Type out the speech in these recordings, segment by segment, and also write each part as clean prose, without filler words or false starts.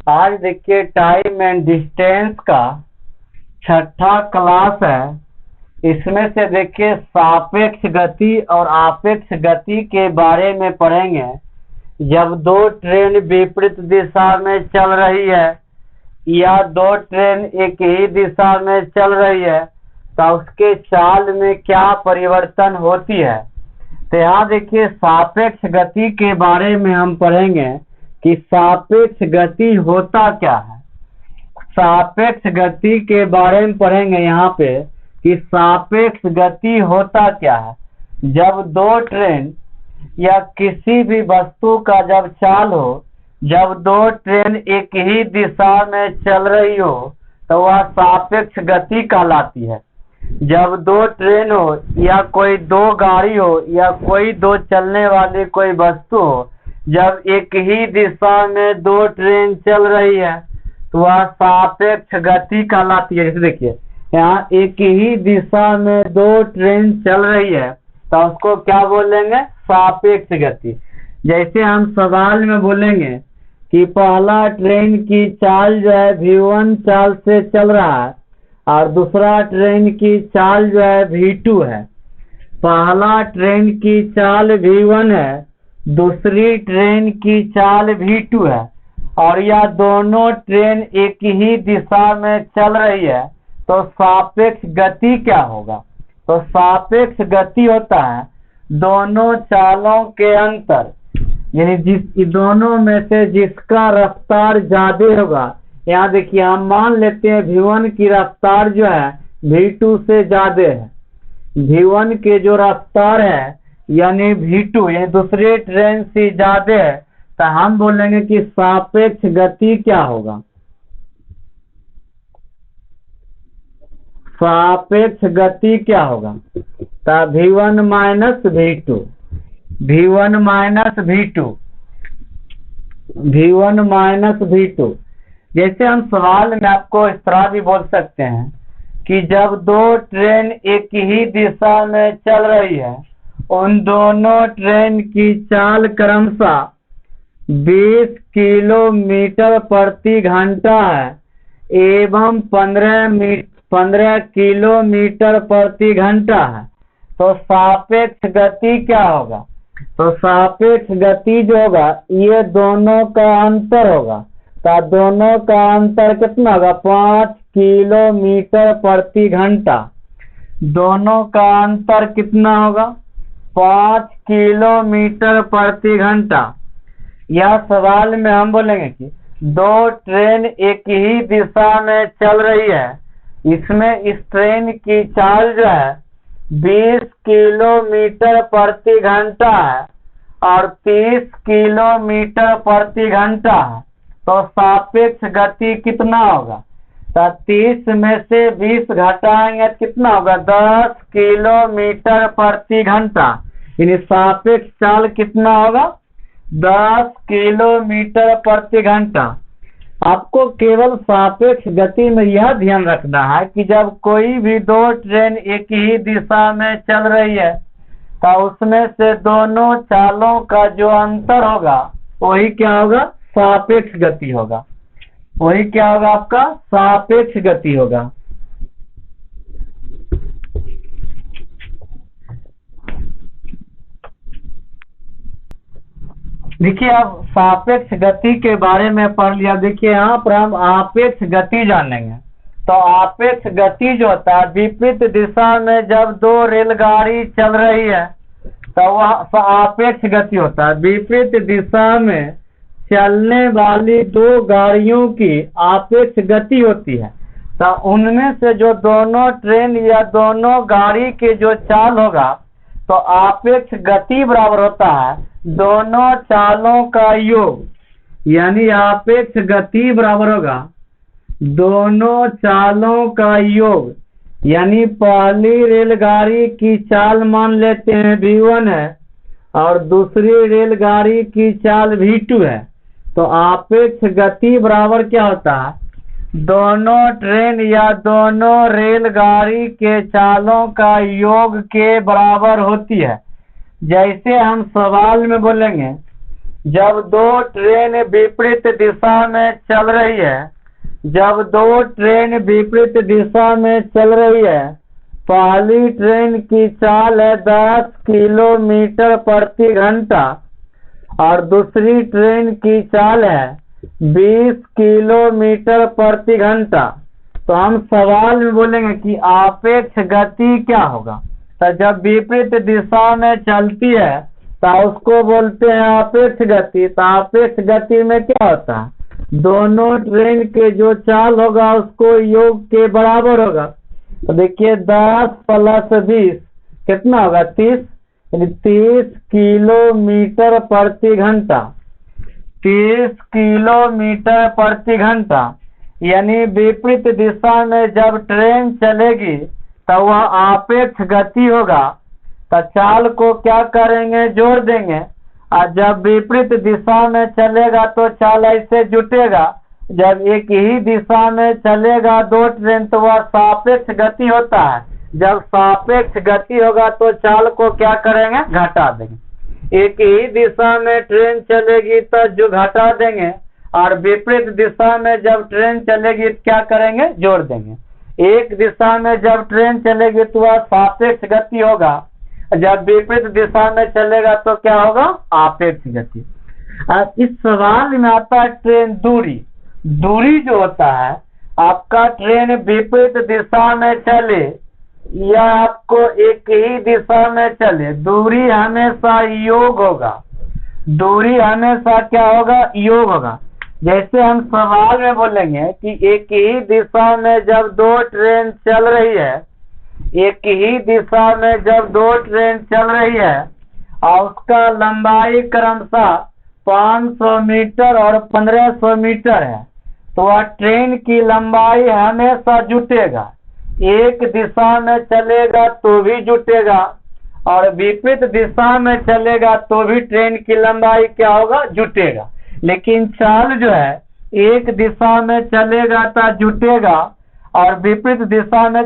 आज देखिए time and distance का छठा क्लास है। इसमें से देखिए सापेक्ष गति और आपेक्ष गति के बारे में पढ़ेंगे। जब दो ट्रेन विपरीत दिशा में चल रही है या दो ट्रेन एक ही दिशा में चल रही है तो उसके चाल में क्या परिवर्तन होती है। तो यहाँ देखिए सापेक्ष गति के बारे में हम पढ़ेंगे कि सापेक्ष गति होता क्या है। सापेक्ष गति के बारे में पढ़ेंगे यहाँ पे कि सापेक्ष गति होता क्या है। जब दो ट्रेन या किसी भी वस्तु का जब चाल हो, जब दो ट्रेन एक ही दिशा में चल रही हो तो वह सापेक्ष गति कहलाती है। जब दो ट्रेन हो या कोई दो गाड़ी हो या कोई दो चलने वाली कोई वस्तु हो, जब एक ही दिशा में दो ट्रेन चल रही है तो वह सापेक्ष गति कहलाती है। जैसे देखिए यहाँ एक ही दिशा में दो ट्रेन चल रही है तो उसको क्या बोलेंगे, सापेक्ष गति। जैसे हम सवाल में बोलेंगे कि पहला ट्रेन की चाल जो है v1 चाल से चल रहा है और दूसरा ट्रेन की चाल जो है v2 है। पहला ट्रेन की चाल v1 है, दूसरी ट्रेन की चाल v2 है और यह दोनों ट्रेन एक ही दिशा में चल रही है तो सापेक्ष गति क्या होगा। तो सापेक्ष गति होता है दोनों चालों के अंतर, यानी दोनों में से जिसका रफ्तार ज्यादा होगा। यहाँ देखिए हम मान लेते हैं v1 की रफ्तार जो है v2 से ज्यादा है। v1 के जो रफ्तार है यानी v2 यानी दूसरे ट्रेन से ज्यादा है तो हम बोलेंगे कि सापेक्ष गति क्या होगा। सापेक्ष गति क्या होगा तो v1 minus v2, v1 minus v2, v1 minus v2। जैसे हम सवाल में आपको इस तरह भी बोल सकते हैं कि जब दो ट्रेन एक ही दिशा में चल रही है, उन दोनों ट्रेन की चाल क्रमशः 20 किलोमीटर प्रति घंटा है एवं 15 किलोमीटर प्रति घंटा है तो सापेक्ष गति क्या होगा। तो सापेक्ष गति जो होगा ये दोनों का अंतर होगा। तो दोनों का अंतर कितना होगा, 5 किलोमीटर प्रति घंटा। दोनों का अंतर कितना होगा, 5 किलोमीटर प्रति घंटा। यह सवाल में हम बोलेंगे कि दो ट्रेन एक ही दिशा में चल रही है, इसमें इस ट्रेन की चाल जो है 20 किलोमीटर प्रति घंटा है और 30 किलोमीटर प्रति घंटा है तो सापेक्ष गति कितना होगा। तो 30 में से 20 घटाएंगे तो कितना होगा, 10 किलोमीटर प्रति घंटा। यानी सापेक्ष चाल कितना होगा, 10 किलोमीटर प्रति घंटा। आपको केवल सापेक्ष गति में यह ध्यान रखना है कि जब कोई भी दो ट्रेन एक ही दिशा में चल रही है तो उसमें से दोनों चालों का जो अंतर होगा वही क्या होगा, सापेक्ष गति होगा। वही क्या होगा, आपका सापेक्ष गति होगा। देखिए अब सापेक्ष गति के बारे में पढ़ लिया। देखिए यहाँ पर हम आपेक्ष गति जानेंगे। तो आपेक्ष गति जो होता है विपरीत दिशा में जब दो रेलगाड़ी चल रही है तो वह आपेक्ष गति होता है। विपरीत दिशा में चलने वाली दो गाड़ियों की आपेक्ष गति होती है तो उनमें से जो दोनों ट्रेन या दोनों गाड़ी के जो चाल होगा तो आपेक्ष गति बराबर होता है दोनों चालों का योग, यानी आपेक्ष गति बराबर होगा दोनों चालों का योग। यानी पहली रेलगाड़ी की चाल मान लेते हैं v1 है और दूसरी रेलगाड़ी की चाल v2 है तो आपेक्ष गति बराबर क्या होता है, दोनों ट्रेन या दोनों रेलगाड़ी के चालों का योग के बराबर होती है। जैसे हम सवाल में बोलेंगे जब दो ट्रेन विपरीत दिशा में चल रही है, जब दो ट्रेन विपरीत दिशा में चल रही है, पहली ट्रेन की चाल है 10 किलोमीटर प्रति घंटा और दूसरी ट्रेन की चाल है 20 किलोमीटर प्रति घंटा। तो हम सवाल में बोलेंगे कि सापेक्ष गति क्या होगा। तो जब विपरीत दिशा में चलती है तो उसको बोलते हैं सापेक्ष गति। तो सापेक्ष गति में क्या होता है, दोनों ट्रेन के जो चाल होगा उसको योग के बराबर होगा। तो देखिए 10 + 20 कितना होगा, 30, यानी 30 किलोमीटर प्रति घंटा, 30 किलोमीटर प्रति घंटा। यानी विपरीत दिशा में जब ट्रेन चलेगी तो वह सापेक्ष गति होगा। तो चाल को क्या करेंगे, जोड़ देंगे। और जब विपरीत दिशा में चलेगा तो चाल ऐसे जुटेगा। जब एक ही दिशा में चलेगा दो ट्रेन तो वह सापेक्ष गति होता है। जब सापेक्ष गति होगा तो चाल को क्या करेंगे, घटा देंगे। एक ही दिशा में ट्रेन चलेगी तो जो घटा देंगे, और विपरीत दिशा में जब ट्रेन चलेगी तो क्या करेंगे, जोड़ देंगे। एक दिशा में जब ट्रेन चलेगी तो वह सापेक्ष गति होगा, जब विपरीत दिशा में चलेगा तो क्या होगा, सापेक्ष गति। अब इस सवाल में आता है ट्रेन दूरी। दूरी जो होता है, आपका ट्रेन विपरीत दिशा में चले या आपको एक ही दिशा में चले, दूरी हमेशा योग होगा। दूरी हमेशा क्या होगा, योग होगा। जैसे हम सवाल में बोलेंगे कि एक ही दिशा में जब दो ट्रेन चल रही है, एक ही दिशा में जब दो ट्रेन चल रही है और उसका लंबाई क्रमशः 500 मीटर और 1500 मीटर है, तो वह ट्रेन की लंबाई हमेशा जुटेगा। एक दिशा में चलेगा तो भी जुटेगा और विपरीत दिशा में चलेगा तो भी ट्रेन की लंबाई क्या होगा, जुटेगा। लेकिन चाल जो है एक दिशा में चलेगा तो जुटेगा और विपरीत दिशा में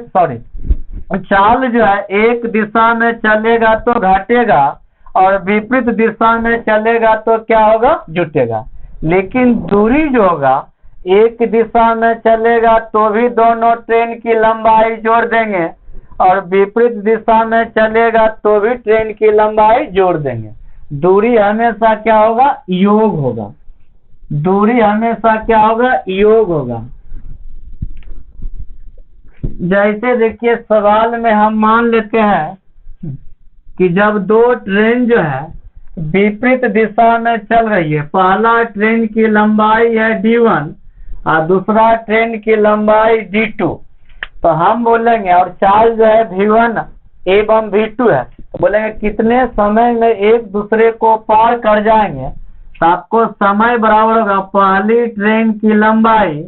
चाल जो है एक दिशा में चलेगा तो घटेगा और विपरीत दिशा में चलेगा तो क्या होगा, जुटेगा। लेकिन दूरी जो होगा, एक दिशा में चलेगा तो भी दोनों ट्रेन की लंबाई जोड़ देंगे और विपरीत दिशा में चलेगा तो भी ट्रेन की लंबाई जोड़ देंगे। दूरी हमेशा क्या होगा, योग होगा। दूरी हमेशा क्या होगा, योग होगा। जैसे देखिए सवाल में हम मान लेते हैं कि जब दो ट्रेन जो है विपरीत दिशा में चल रही है, पहला ट्रेन की लंबाई है d1 और दूसरा ट्रेन की लंबाई d2, तो हम बोलेंगे और चाल जो है v1 एवं v2 है, तो बोलेंगे कितने समय में एक दूसरे को पार कर जाएंगे। तो आपको समय बराबर होगा पहली ट्रेन की लंबाई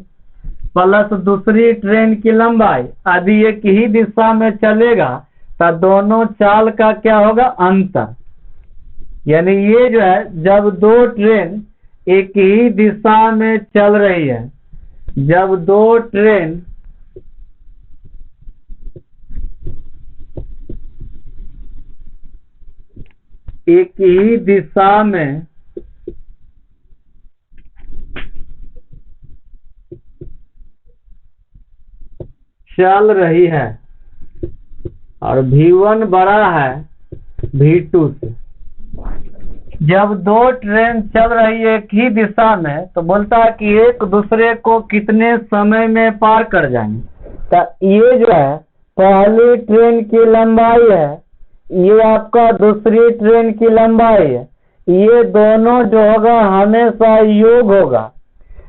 प्लस दूसरी ट्रेन की लंबाई। यदि एक ही दिशा में चलेगा तो दोनों चाल का क्या होगा, अंतर। यानी ये जो है जब दो ट्रेन एक ही दिशा में चल रही है, जब दो ट्रेन एक ही दिशा में चल रही है और v1 बड़ा है v2 से, जब दो ट्रेन चल रही है एक ही दिशा में तो बोलता है कि एक दूसरे को कितने समय में पार कर जाएंगे। तो ये जो है पहली ट्रेन की लंबाई है, ये आपका दूसरी ट्रेन की लंबाई है, ये दोनों जो होगा हमेशा योग होगा।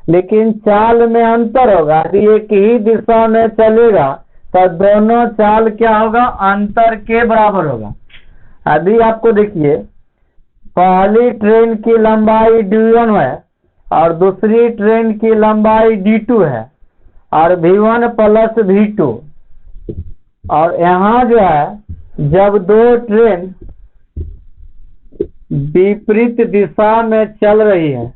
लेकिन चाल में अंतर होगा। यदि एक ही दिशा में चलेगा तो दोनों चाल क्या होगा, अंतर के बराबर होगा। यदि आपको देखिए पहली ट्रेन की लंबाई d1 है और दूसरी ट्रेन की लंबाई d2 है और v1 + v2, और यहाँ जो है जब दो ट्रेन विपरीत दिशा में चल रही है,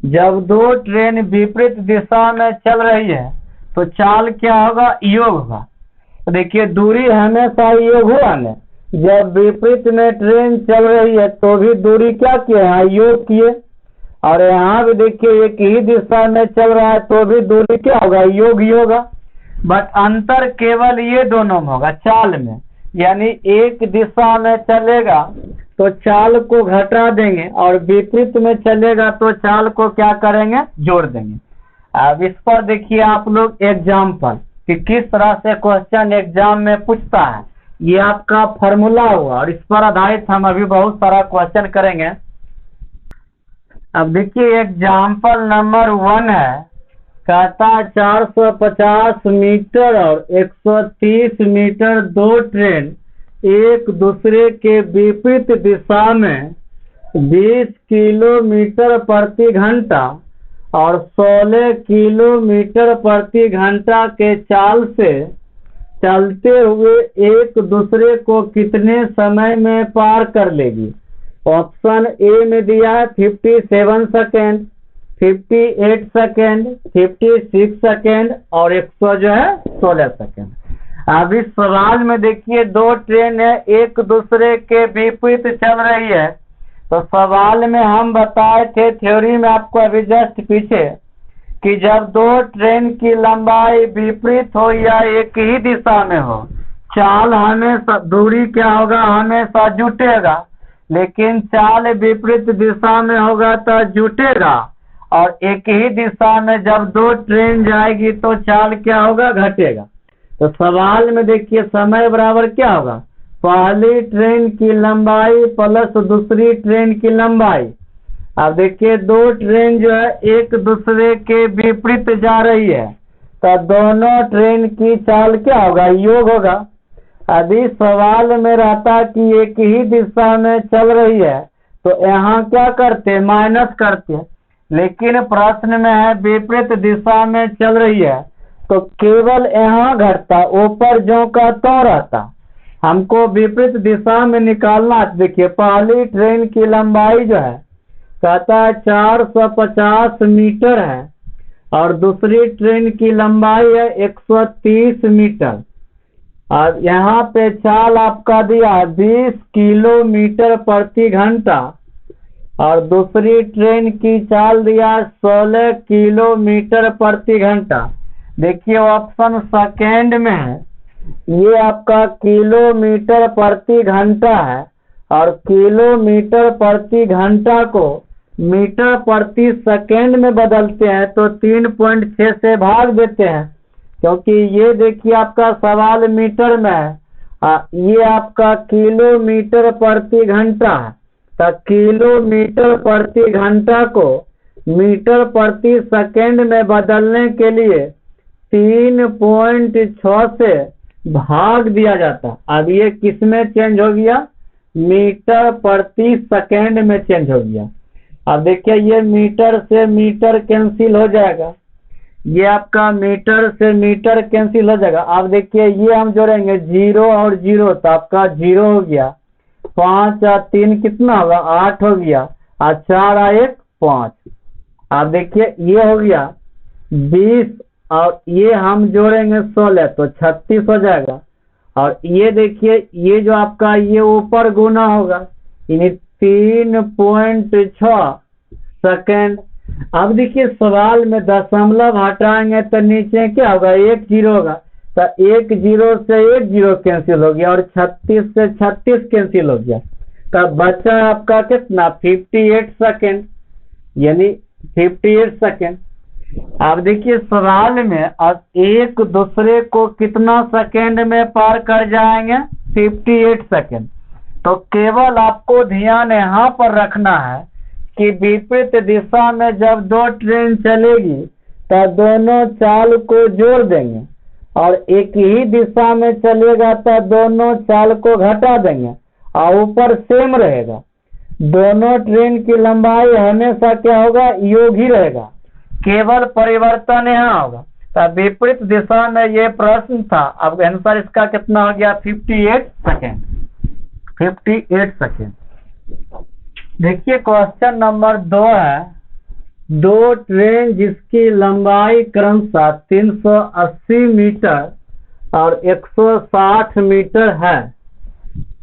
जब दो ट्रेन विपरीत दिशा में चल रही है तो चाल क्या होगा, योग होगा। तो देखिए दूरी हमेशा योग हुआ ना, जब विपरीत में ट्रेन चल रही है तो भी दूरी क्या किए, यहाँ योग किए, और यहाँ भी देखिए एक ही दिशा में चल रहा है तो भी दूरी क्या होगा, योग ही होगा। बट अंतर केवल ये दोनों में होगा, चाल में, यानी एक दिशा में चलेगा तो चाल को घटा देंगे और विपरीत में चलेगा तो चाल को क्या करेंगे, जोड़ देंगे। अब इस पर देखिए आप लोग एग्जाम्पल कि किस तरह से क्वेश्चन एग्जाम में पूछता है, ये आपका फॉर्मूला हुआ और इस पर आधारित हम अभी बहुत सारा क्वेश्चन करेंगे। अब देखिए एग्जाम्पल नंबर 1 है, कहता 450 मीटर और 130 मीटर दो ट्रेन एक दूसरे के विपरीत दिशा में 20 किलोमीटर प्रति घंटा और 16 किलोमीटर प्रति घंटा के चाल से चलते हुए एक दूसरे को कितने समय में पार कर लेगी। ऑप्शन ए में दिया है 57 सेकेंड, 58 सेकेंड, 56 सेकेंड और 116 सेकेंड। अब इस सवाल में देखिए दो ट्रेन है एक दूसरे के विपरीत चल रही है, तो सवाल में हम बताए थे थ्योरी में आपको अभी जस्ट पीछे कि जब दो ट्रेन की लंबाई विपरीत हो या एक ही दिशा में हो, चाल हमेशा दूरी क्या होगा, हमेशा जुटेगा, लेकिन चाल विपरीत दिशा में होगा तो जुटेगा, और एक ही दिशा में जब दो ट्रेन जाएगी तो चाल क्या होगा, घटेगा। तो सवाल में देखिए समय बराबर क्या होगा, पहली ट्रेन की लंबाई प्लस दूसरी ट्रेन की लंबाई। अब देखिए दो ट्रेन जो है एक दूसरे के विपरीत जा रही है तो दोनों ट्रेन की चाल क्या होगा, योग होगा। अभी सवाल में रहता कि एक ही दिशा में चल रही है तो यहाँ क्या करते, माइनस करते, लेकिन प्रश्न में है विपरीत दिशा में चल रही है तो केवल यहाँ घटता, ऊपर जो का तो रहता। हमको विपरीत दिशा में निकालना। देखिए पहली ट्रेन की लंबाई जो है कहता है 450 मीटर है और दूसरी ट्रेन की लंबाई है 130 मीटर, और यहाँ पे चाल आपका दिया 20 किलोमीटर प्रति घंटा और दूसरी ट्रेन की चाल दिया 16 किलोमीटर प्रति घंटा। देखिए ऑप्शन सेकेंड में है, ये आपका किलोमीटर प्रति घंटा है और किलोमीटर प्रति घंटा को मीटर प्रति सेकेंड में बदलते हैं तो 3.6 से भाग देते हैं, क्योंकि ये देखिए आपका सवाल मीटर में है, ये आपका किलोमीटर प्रति घंटा है, तो किलोमीटर प्रति घंटा को मीटर प्रति सेकेंड में बदलने के लिए 3.6 से भाग दिया जाता। अब ये किस में चेंज हो गया, मीटर प्रति सेकेंड में चेंज हो गया। अब देखिए ये मीटर से मीटर कैंसिल हो जाएगा, ये आपका मीटर से मीटर कैंसिल हो जाएगा। अब देखिए ये हम जोड़ेंगे 0 और 0 तो आपका 0 हो गया, 5 और 3 कितना होगा, 8 हो गया, और 4 और 1 5। अब देखिए ये हो गया 20 और ये हम जोड़ेंगे 16 तो 36 हो जाएगा, और ये देखिए ये जो आपका ये ऊपर गुना होगा, यानी 3.6 सेकेंड। अब देखिए सवाल में दशमलव हटाएंगे तो नीचे क्या होगा, 1 0 होगा, तो 1 0 से 1 0 कैंसिल हो गया और 36 से 36 कैंसिल हो गया, तब बचा आपका कितना 58 सेकेंड, यानी 58 सेकेंड। अब देखिए सवाल में अब एक दूसरे को कितना सेकेंड में पार कर जाएंगे, 58 सेकेंड। तो केवल आपको ध्यान यहाँ पर रखना है कि विपरीत दिशा में जब दो ट्रेन चलेगी तो दोनों चाल को जोड़ देंगे, और एक ही दिशा में चलेगा तो दोनों चाल को घटा देंगे, और ऊपर सेम रहेगा। दोनों ट्रेन की लंबाई हमेशा क्या होगा, योग ही रहेगा, केवल परिवर्तन यहाँ होगा। तो विपरीत दिशा में ये प्रश्न था। अब आंसर इसका कितना हो गया, 58 सेकेंड, 58 सेकेंड। देखिए क्वेश्चन नंबर 2 है, दो ट्रेन जिसकी लंबाई क्रमशः 380 मीटर और 160 मीटर है,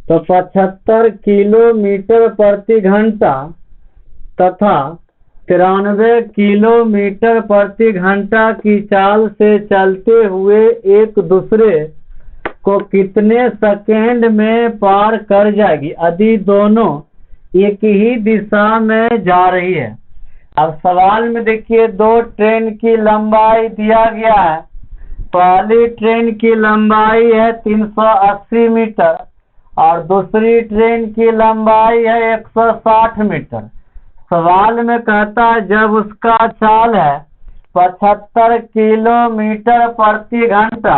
तो 75 किलोमीटर प्रति घंटा तथा 93 किलोमीटर प्रति घंटा की चाल से चलते हुए एक दूसरे को कितने सेकेंड में पार कर जाएगी यदि दोनों एक ही दिशा में जा रही है। अब सवाल में देखिए, दो ट्रेन की लंबाई दिया गया है। पहली ट्रेन की लंबाई है 380 मीटर और दूसरी ट्रेन की लंबाई है 160 मीटर। सवाल में कहता है जब उसका चाल है 75 किलोमीटर प्रति घंटा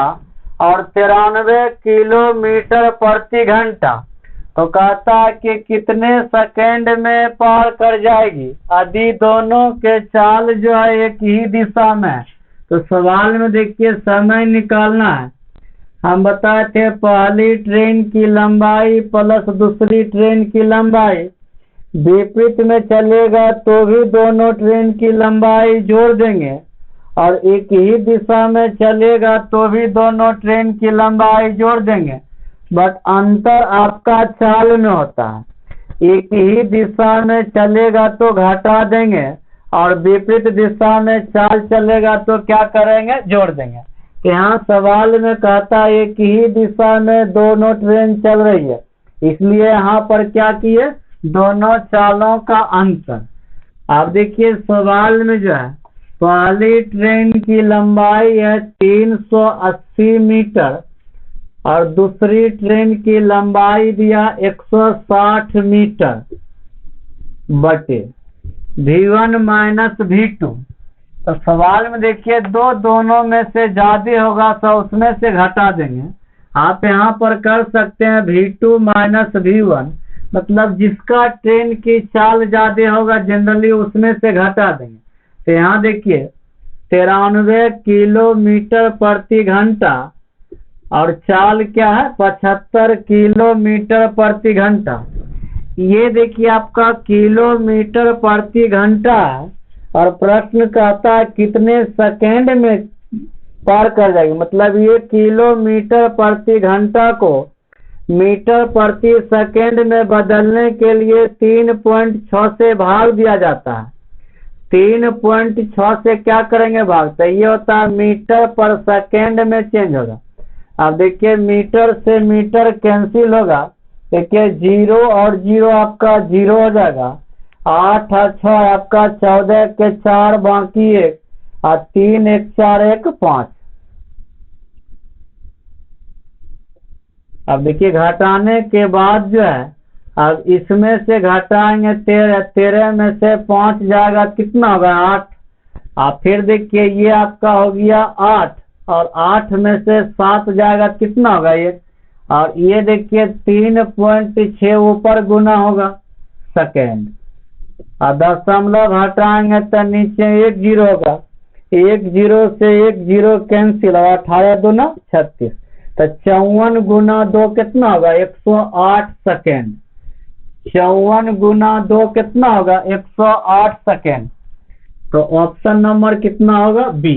और 93 किलोमीटर प्रति घंटा, तो कहता है कि कितने सेकेंड में पार कर जाएगी यदि दोनों के चाल जो है एक ही दिशा में है। तो सवाल में देखिए समय निकालना है। हम बताए थे पहली ट्रेन की लंबाई प्लस दूसरी ट्रेन की लंबाई विपरीत में चलेगा तो भी दोनों ट्रेन की लंबाई जोड़ देंगे और एक ही दिशा में चलेगा तो भी दोनों ट्रेन की लंबाई जोड़ देंगे, बट अंतर आपका चाल में होता है। एक ही दिशा में चलेगा तो घटा देंगे और विपरीत दिशा में चाल चलेगा तो क्या करेंगे, जोड़ देंगे। यहाँ सवाल में कहता है एक ही दिशा में दोनों ट्रेन चल रही है, इसलिए यहाँ पर क्या किए, दोनों चालों का अंतर। आप देखिए सवाल में जो है पहली ट्रेन की लंबाई है 380 मीटर और दूसरी ट्रेन की लंबाई दिया 160 मीटर बटे V1 माइनस V2। तो सवाल में देखिए दोनों में से ज्यादा होगा तो उसमें से घटा देंगे। आप यहाँ पर कर सकते हैं V2 माइनस V1, मतलब जिसका ट्रेन की चाल ज्यादा होगा जनरली उसमें से घटा देंगे। तो यहाँ देखिए 93 किलोमीटर प्रति घंटा और चाल क्या है 75 किलोमीटर प्रति घंटा। ये देखिए आपका किलोमीटर प्रति घंटा है और प्रश्न कहता है कितने सेकेंड में पार कर जाएगी, मतलब ये किलोमीटर प्रति घंटा को मीटर प्रति सेकेंड में बदलने के लिए 3.6 से भाग दिया जाता है। 3.6 से क्या करेंगे भाग, तो ये होता है मीटर पर सेकेंड में चेंज होगा। अब देखिए मीटर से मीटर कैंसिल होगा, देखिए 0 और 0 आपका 0 हो जाएगा, 8 और 6 आपका 14 के 4 बाकी 1 और 3 1 4 1 5। अब देखिए घटाने के बाद जो है अब इसमें से घटाएंगे 13 में से 5 जाएगा कितना होगा 8। अब फिर देखिए ये आपका हो गया 8 और 8 में से 7 जाएगा कितना होगा 1 और ये देखिए 3.6 ऊपर गुना होगा सेकेंड और दशमलव हटाएंगे तो नीचे 1 0 होगा, 1 0 से 1 0 कैंसिल और 18 दूना 36, तो 54 गुना 2 कितना होगा 108 सेकेंड। 54 गुना 2 कितना होगा 108 सेकेंड। तो ऑप्शन नंबर कितना होगा बी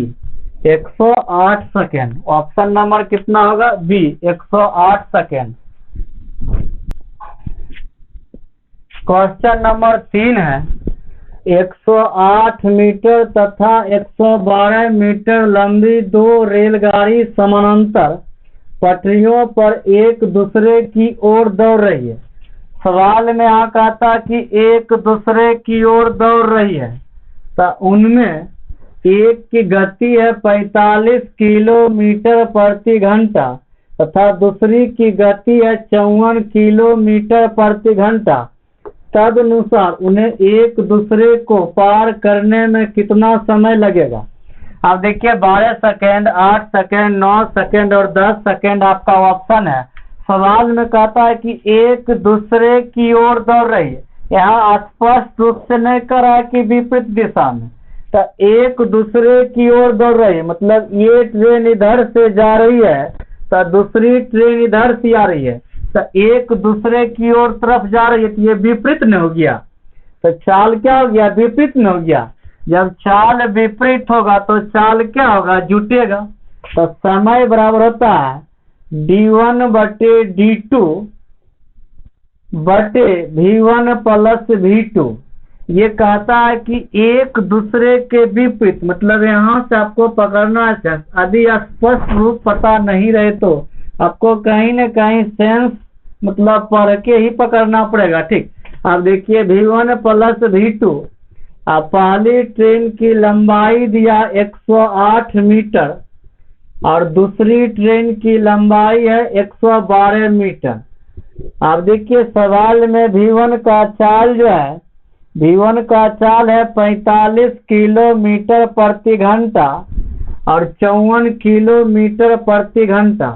108 सेकेंड। ऑप्शन नंबर कितना होगा बी 108 सेकेंड। क्वेश्चन नंबर 3 है 108 मीटर तथा 112 मीटर लंबी दो रेलगाड़ी समानांतर पटरियों पर एक दूसरे की ओर दौड़ रही है। सवाल में यहाँ कहता कि एक दूसरे की ओर दौड़ रही है, तो उनमें एक की गति है 45 किलोमीटर प्रति घंटा तथा दूसरी की गति है 54 किलोमीटर प्रति घंटा। तदनुसार उन्हें एक दूसरे को पार करने में कितना समय लगेगा। अब देखिए 12 सेकेंड, 8 सेकेंड, 9 सेकेंड और 10 सेकेंड आपका ऑप्शन है। सवाल में कहता है कि एक दूसरे की ओर दौड़ रही है, यहाँ स्पष्ट रूप से नहीं कर रहा है कि विपरीत दिशा में, तो एक दूसरे की ओर दौड़ रही है मतलब ये ट्रेन इधर से जा रही है तो दूसरी ट्रेन इधर से आ रही है, तो एक दूसरे की ओर तरफ जा रही है, तो ये विपरीत में हो गया, तो चाल क्या हो गया विपरीत में हो गया। जब चाल विपरीत होगा तो चाल क्या होगा, जुटेगा। तो समय बराबर होता है d1/d2 बटे v1 प्लस v2। ये कहता है कि एक दूसरे के विपरीत, मतलब यहाँ से आपको पकड़ना है। यदि स्पष्ट रूप पता नहीं रहे तो आपको कहीं न कहीं सेंस मतलब पढ़ के ही पकड़ना पड़ेगा, ठीक। अब देखिए v1 प्लस v2, अब पहली ट्रेन की लंबाई दिया 108 मीटर और दूसरी ट्रेन की लंबाई है 112 मीटर। अब देखिए सवाल में v1 का चाल जो है, v1 का चाल है 45 किलोमीटर प्रति घंटा और 54 किलोमीटर प्रति घंटा।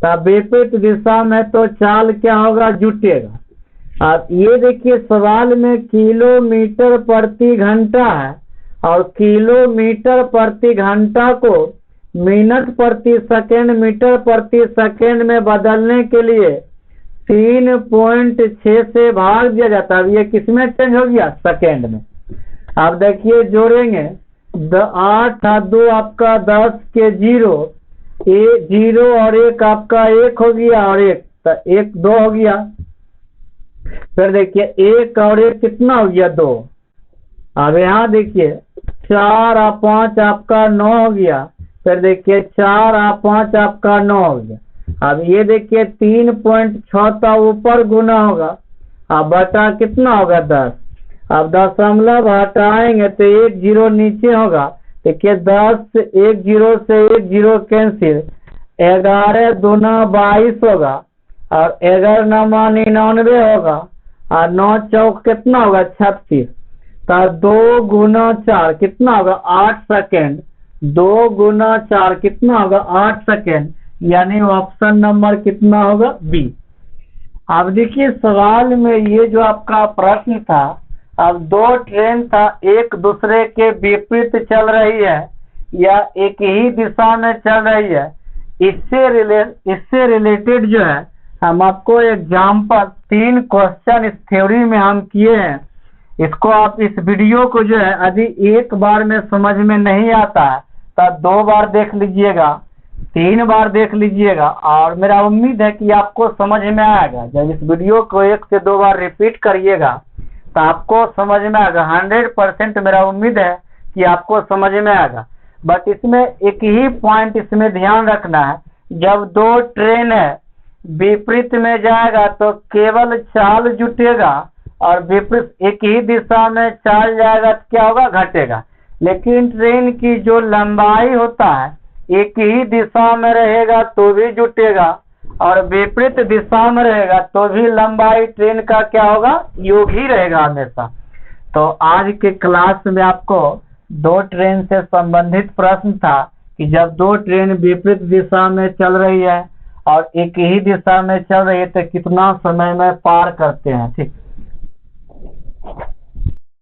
तब विपरीत दिशा में तो चाल क्या होगा, जुटेगा। अब ये देखिए सवाल में किलोमीटर प्रति घंटा है और किलोमीटर प्रति घंटा को मिनट प्रति सेकंड, मीटर प्रति सेकंड में बदलने के लिए 3.6 से भाग दिया जाता है। अब ये किसमें चेंज हो गया, सेकंड में। अब देखिए जोड़ेंगे 8 और 2 आपका 10 के 0, 0 और 1 आपका 1 हो गया और 1 तो 1 2 हो गया। फिर देखिए 1 और 1 कितना हो गया, 2। अब यहाँ देखिए 4 और 5 आपका 9 हो गया। फिर देखिए 4 और 5 आपका 9 हो गया। अब ये देखिए 3.6 का ऊपर गुना होगा, अब बटा कितना होगा, 10। अब दशमलव हटाएंगे तो 1 0 नीचे होगा। देखिए 10, 1 0 से 1 0 कैंसिल, 11 दूना 22 होगा और 11 9 99 होगा और 9 चौक कितना होगा, 36। तो 2 गुना 4 कितना होगा, 8 सेकेंड। 2 गुना 4 कितना होगा, 8 सेकेंड, यानी ऑप्शन नंबर कितना होगा, बी। अब देखिए सवाल में ये जो आपका प्रश्न था, अब 2 ट्रेन था एक दूसरे के विपरीत चल रही है या एक ही दिशा में चल रही है, इससे रिलेटेड जो है हम आपको एग्जाम्पल 3 क्वेश्चन इस थ्योरी में हम किए हैं। इसको आप इस वीडियो को जो है यदि एक बार में समझ में नहीं आता है तो 2 बार देख लीजिएगा, 3 बार देख लीजिएगा और मेरा उम्मीद है कि आपको समझ में आएगा। जब इस वीडियो को 1 से 2 बार रिपीट करिएगा तो आपको समझ में आएगा। 100% मेरा उम्मीद है कि आपको समझ में आएगा। बट इसमें एक ही पॉइंट इसमें ध्यान रखना है, जब 2 ट्रेन है विपरीत में जाएगा तो केवल चाल जुटेगा और विपरीत एक ही दिशा में चाल जाएगा तो क्या होगा, घटेगा। लेकिन ट्रेन की जो लंबाई होता है एक ही दिशा में रहेगा तो भी जुटेगा और विपरीत दिशा में रहेगा तो भी लंबाई ट्रेन का क्या होगा, योग ही रहेगा हमेशा। तो आज के क्लास में आपको 2 ट्रेन से संबंधित प्रश्न था कि जब 2 ट्रेन विपरीत दिशा में चल रही है और एक ही दिशा में चल रही है तो कितना समय में पार करते हैं, ठीक।